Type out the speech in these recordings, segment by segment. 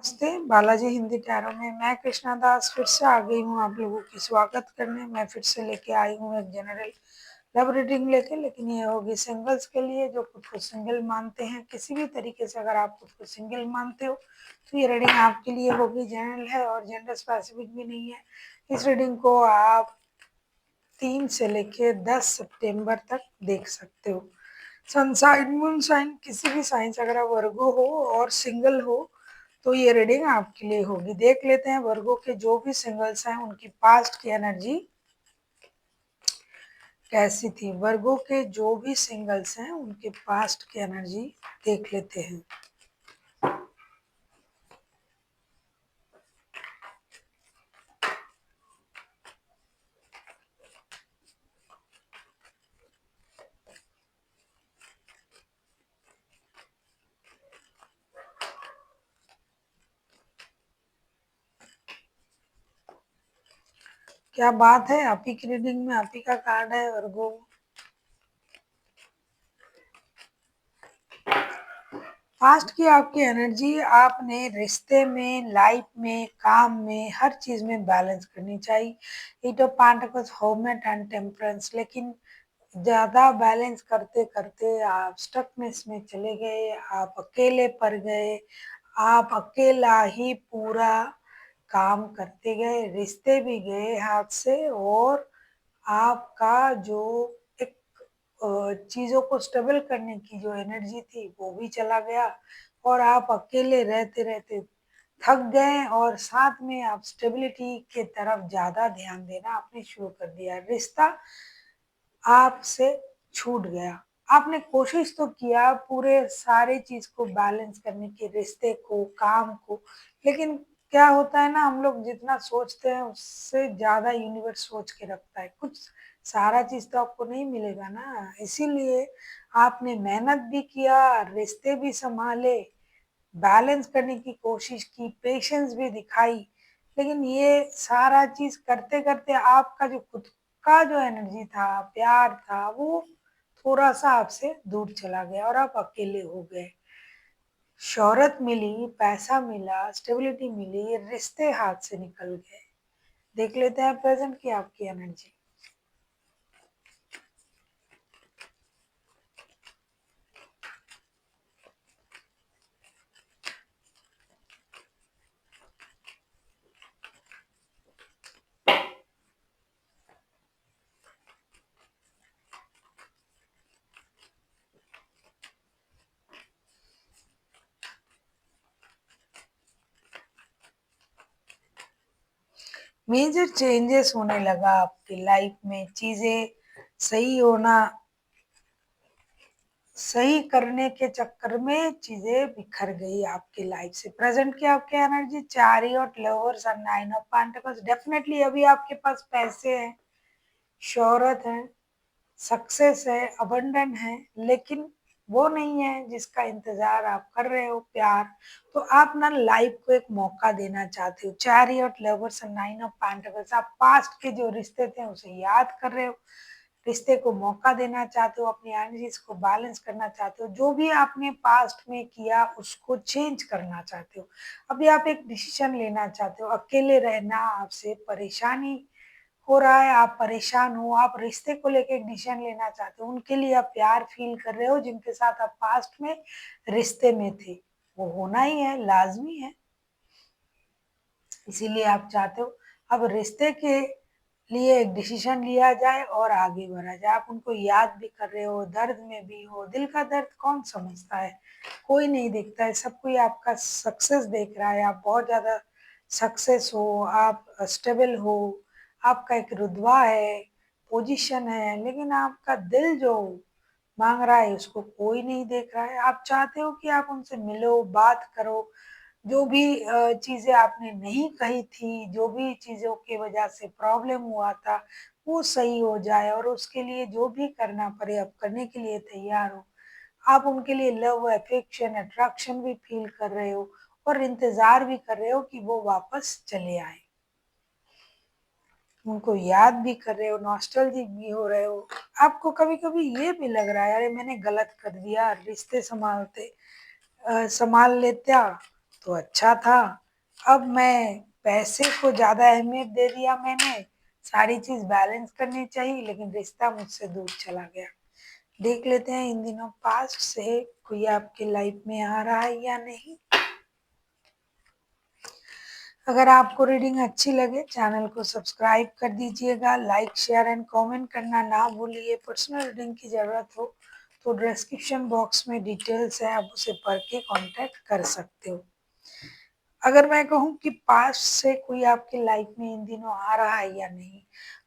नमस्ते, बालाजी हिंदी टैरो में मैं कृष्णा दास फिर से आ गई हूँ आप लोगों की स्वागत करने। मैं फिर से लेके आई हूँ एक जनरल लव रीडिंग लेके, लेकिन ये होगी सिंगल्स के लिए जो खुद को सिंगल मानते हैं। किसी भी तरीके से अगर आप खुद को सिंगल मानते हो तो ये रीडिंग आपके लिए होगी। जनरल है और जेंडर स्पेसिफिक भी नहीं है। इस रीडिंग को आप 3 से लेके 10 सितंबर तक देख सकते हो। सन साइन मून साइन किसी भी साइन से अगर आप वर्गो हो और सिंगल हो तो ये रीडिंग आपके लिए होगी। देख लेते हैं वर्गो के जो भी सिंगल्स हैं उनकी पास्ट की एनर्जी कैसी थी। वर्गो के जो भी सिंगल्स हैं उनके पास्ट की एनर्जी देख लेते हैं। क्या बात है, आप ही की रीडिंग में आप ही का कार्ड है वर्गो। पास्ट की आपकी एनर्जी, आपने रिश्ते में, लाइफ में, काम में, हर चीज में बैलेंस करनी चाहिए। Eight of pentacles, hermit and temperance. लेकिन ज्यादा बैलेंस करते करते आप स्टकनेस में चले गए, आप अकेले पड़ गए, आप अकेला ही पूरा काम करते गए, रिश्ते भी गए हाथ से और आपका जो एक चीजों को स्टेबल करने की जो एनर्जी थी वो भी चला गया और आप अकेले रहते रहते थक गए और साथ में आप स्टेबिलिटी के तरफ ज्यादा ध्यान देना आपने शुरू कर दिया। रिश्ता आपसे छूट गया। आपने कोशिश तो किया पूरे सारे चीज को बैलेंस करने की, रिश्ते को, काम को, लेकिन क्या होता है ना, हम लोग जितना सोचते हैं उससे ज्यादा यूनिवर्स सोच के रखता है। कुछ सारा चीज तो आपको नहीं मिलेगा ना, इसीलिए आपने मेहनत भी किया, रिश्ते भी संभाले, बैलेंस करने की कोशिश की, पेशेंस भी दिखाई, लेकिन ये सारा चीज करते करते आपका जो खुद का जो एनर्जी था, प्यार था, वो थोड़ा सा आपसे दूर चला गया और आप अकेले हो गए। शोहरत मिली, पैसा मिला, स्टेबिलिटी मिली, रिश्ते हाथ से निकल गए। देख लेते हैं प्रेजेंट की आपकी एनर्जी। मेजर चेंजेस होने लगा आपकी लाइफ में, चीजें सही होना, सही करने के चक्कर में चीजें बिखर गई आपकी लाइफ से। प्रेजेंट की आपकी एनर्जी चैरियट, लवर्स और 9 ऑफ पेंटिकल्स। डेफिनेटली अभी आपके पास पैसे हैं, शोहरत है, सक्सेस है, अबंडन है, लेकिन वो नहीं है जिसका इंतजार आप कर रहे हो, प्यार। तो आप ना लाइफ को एक मौका देना चाहते हो। चैरियट, लवर्स और 9 ऑफ पेंटिकल्स। आप पास्ट के जो रिश्ते थे उसे याद कर रहे हो, रिश्ते को मौका देना चाहते हो, अपनी एनर्जीज को बैलेंस करना चाहते हो, जो भी आपने पास्ट में किया उसको चेंज करना चाहते हो। अभी आप एक डिसीजन लेना चाहते हो। अकेले रहना आपसे परेशानी हो रहा है, आप परेशान हो, आप रिश्ते को लेके एक डिसीजन लेना चाहते हो, उनके लिए आप प्यार फील कर रहे हो जिनके साथ आप पास्ट में रिश्ते में थे। वो होना ही है, लाजमी है, इसीलिए आप चाहते हो अब रिश्ते के लिए एक डिसीजन लिया जाए और आगे बढ़ा जाए। आप उनको याद भी कर रहे हो, दर्द में भी हो। दिल का दर्द कौन समझता है, कोई नहीं देखता है, सब कोई आपका सक्सेस देख रहा है। आप बहुत ज्यादा सक्सेस हो, आप स्टेबल हो, आपका एक रुतबा है, पोजीशन है, लेकिन आपका दिल जो मांग रहा है उसको कोई नहीं देख रहा है। आप चाहते हो कि आप उनसे मिलो, बात करो, जो भी चीजें आपने नहीं कही थी, जो भी चीजों की वजह से प्रॉब्लम हुआ था, वो सही हो जाए और उसके लिए जो भी करना पड़े आप करने के लिए तैयार हो। आप उनके लिए लव, अफेक्शन, अट्रैक्शन भी फील कर रहे हो और इंतजार भी कर रहे हो कि वो वापस चले आए। उनको याद भी कर रहे हो, नॉस्टैल्जिक भी हो रहे हो। आपको कभी कभी ये भी लग रहा है अरे मैंने गलत कर दिया, रिश्ते संभाल लेता तो अच्छा था। अब मैं पैसे को ज़्यादा अहमियत दे दिया मैंने, सारी चीज़ बैलेंस करनी चाहिए, लेकिन रिश्ता मुझसे दूर चला गया। देख लेते हैं इन दिनों पास्ट से कोई आपकी लाइफ में आ रहा है या नहीं। अगर आपको रीडिंग अच्छी लगे चैनल को सब्सक्राइब कर दीजिएगा, लाइक शेयर एंड कमेंट करना ना भूलिए। पर्सनल रीडिंग की ज़रूरत हो तो डिस्क्रिप्शन बॉक्स में डिटेल्स है, आप उसे पढ़ के कांटेक्ट कर सकते हो। अगर मैं कहूँ कि पास्ट से कोई आपकी लाइफ में इन दिनों आ रहा है या नहीं,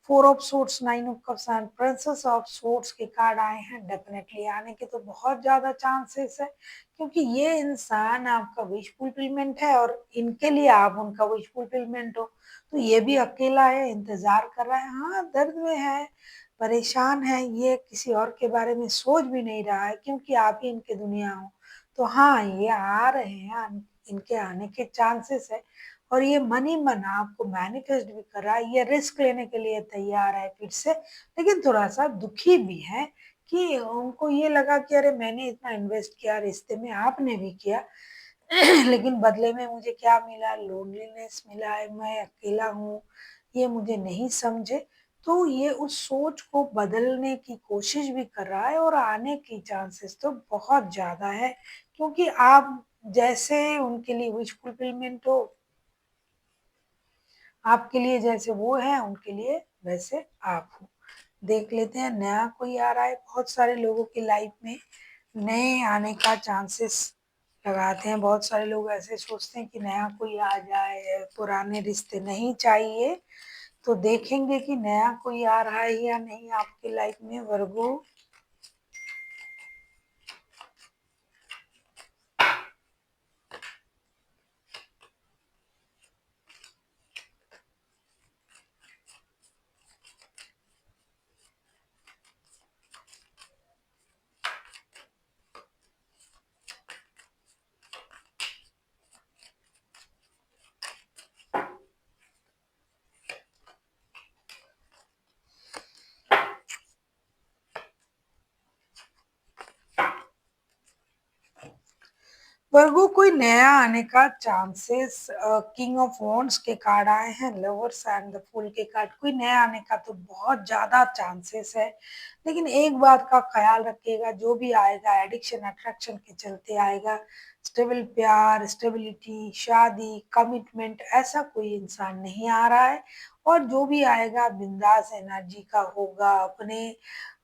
four of sorts, nine of cups and princess of sorts के कार्ड आए हैं। डेफिनेटली आने के तो बहुत ज्यादा चांसेस है, क्योंकि ये इंसान आपका विश फुलफिलमेंट है और इनके लिए आप उनका विश फुलफिलमेंट हो। तो ये भी अकेला है, इंतजार कर रहा है, हाँ दर्द में है, परेशान है, ये किसी और के बारे में सोच भी नहीं रहा है, क्योंकि आप ही इनके दुनिया हो। तो हाँ, ये आ रहे हैं, इनके आने के चांसेस है, और ये मन ही मन आपको मैनिफेस्ट भी कर रहा है, ये रिस्क लेने के लिए तैयार है फिर से, लेकिन थोड़ा सा दुखी भी है कि उनको ये लगा कि अरे मैंने इतना इन्वेस्ट किया रिश्ते में, आपने भी किया, लेकिन बदले में मुझे क्या मिला, लोनलीनेस मिला है, मैं अकेला हूँ, ये मुझे नहीं समझे। तो ये उस सोच को बदलने की कोशिश भी कर रहा है, और आने की चांसेस तो बहुत ज्यादा है, क्योंकि आप जैसे उनके लिए विश फुलफिलमेंट हो, आपके लिए जैसे वो है उनके लिए वैसे आप हो। देख लेते हैं नया कोई आ रहा है। बहुत सारे लोगों की लाइफ में नए आने का चांसेस लगाते हैं। बहुत सारे लोग ऐसे सोचते हैं कि नया कोई आ जाए, पुराने रिश्ते नहीं चाहिए। तो देखेंगे कि नया कोई आ रहा है या नहीं आपकी लाइफ में वर्गो। वर्गो कोई नया आने का चांसेस, किंग ऑफ वॉन्ड्स के कार्ड आए हैं, लवर्स एंड द फूल के कार्ड, कोई नया आने का तो बहुत ज्यादा चांसेस है। लेकिन एक बात का ख्याल रखिएगा, जो भी आएगा एडिक्शन अट्रैक्शन के चलते आएगा। स्टेबल प्यार, स्टेबिलिटी, शादी, कमिटमेंट, ऐसा कोई इंसान नहीं आ रहा है। और जो भी आएगा बिंदास एनर्जी का होगा, अपने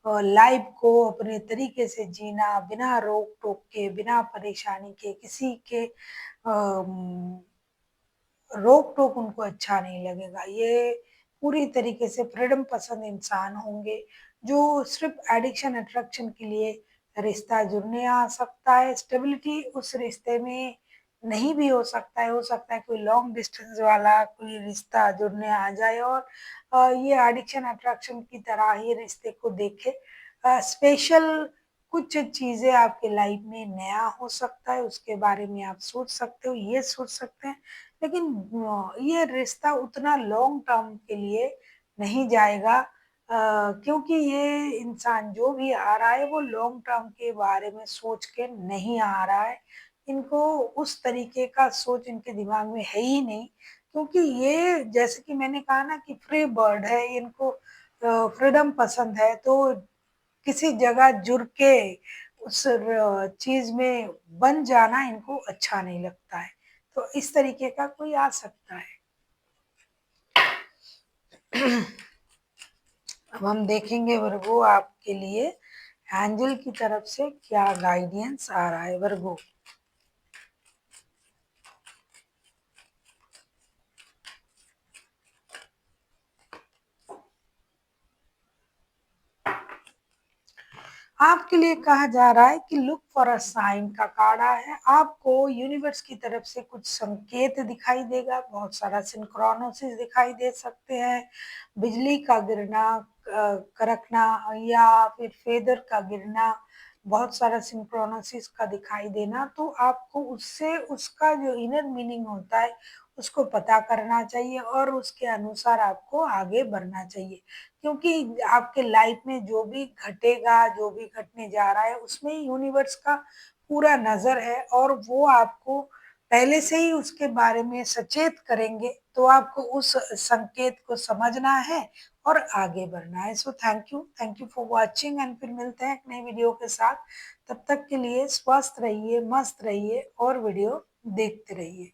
लाइफ को अपने तरीके से जीना, बिना रोक टोक के, बिना परेशानी के, किसी के रोक टोक उनको अच्छा नहीं लगेगा। ये पूरी तरीके से फ्रीडम पसंद इंसान होंगे, जो सिर्फ एडिक्शन अट्रैक्शन के लिए रिश्ता जुड़ने आ सकता है। स्टेबिलिटी उस रिश्ते में नहीं भी हो सकता है कोई लॉन्ग डिस्टेंस वाला कोई रिश्ता जुड़ने आ जाए, और ये एडिक्शन अट्रैक्शन की तरह ही रिश्ते को देखे। स्पेशल कुछ चीजें आपके लाइफ में नया हो सकता है, उसके बारे में आप सोच सकते हो, ये सोच सकते हैं। लेकिन ये रिश्ता उतना लॉन्ग टर्म के लिए नहीं जाएगा, क्योंकि ये इंसान जो भी आ रहा है वो लॉन्ग टर्म के बारे में सोच के नहीं आ रहा है। इनको उस तरीके का सोच इनके दिमाग में है ही नहीं, क्योंकि ये जैसे कि मैंने कहा ना कि फ्री बर्ड है, इनको फ्रीडम पसंद है। तो किसी जगह जुड़ के उस चीज में बन जाना इनको अच्छा नहीं लगता है। तो इस तरीके का कोई आ सकता है। अब हम देखेंगे वर्गो आपके लिए एंजल की तरफ से क्या गाइडेंस आ रहा है वर्गो। आपके लिए कहा जा रहा है कि लुक फॉर अ साइन का कार्ड आया है। आपको यूनिवर्स की तरफ से कुछ संकेत दिखाई देगा, बहुत सारा सिंक्रोनोसिस दिखाई दे सकते हैं, बिजली का गिरना, कड़कना, या फिर फेदर का गिरना, बहुत सारा सिंक्रोनोसिस का दिखाई देना। तो आपको उससे उसका जो इनर मीनिंग होता है उसको पता करना चाहिए, और उसके अनुसार आपको आगे बढ़ना चाहिए, क्योंकि आपके लाइफ में जो भी घटेगा, जो भी घटने जा रहा है, उसमें यूनिवर्स का पूरा नजर है, और वो आपको पहले से ही उसके बारे में सचेत करेंगे तो आपको उस संकेत को समझना है और आगे बढ़ना है। So thank you for watching and फिर मिलते हैं एक नई वीडियो के साथ। तब तक के लिए स्वस्थ रहिए, मस्त रहिए और वीडियो देखते रहिए।